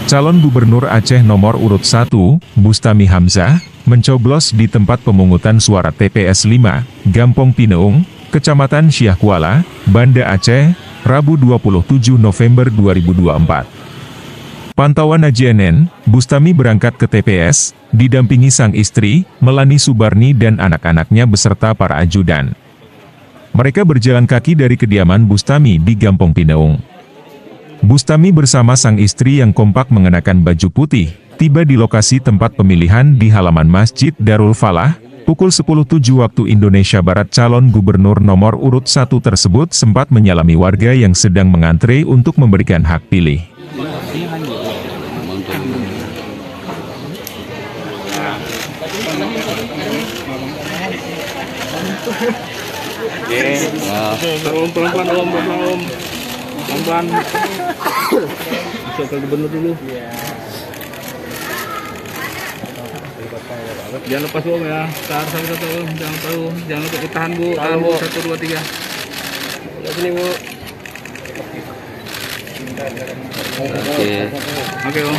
Calon Gubernur Aceh nomor urut 1, Bustami Hamzah, mencoblos di tempat pemungutan suara TPS 5, Gampong Pineung, Kecamatan Syah Kuala, Banda Aceh, Rabu 27 November 2024. Pantauan AJNN, Bustami berangkat ke TPS, didampingi sang istri, Melani Subarni dan anak-anaknya beserta para ajudan. Mereka berjalan kaki dari kediaman Bustami di Gampong Pineung. Bustami bersama sang istri yang kompak mengenakan baju putih, tiba di lokasi tempat pemilihan di halaman Masjid Darul Falah, pukul 10.07 waktu Indonesia Barat. Calon gubernur nomor urut 1 tersebut sempat menyalami warga yang sedang mengantre untuk memberikan hak pilih. Pelan-pelan om. Pelan-pelan. Masuk ke gubernur dulu. Jangan lepas om ya. Satu om. Jangan lupa ditahan bu. Tahan bu. 1, 2, 3. Sini bu. Oke om.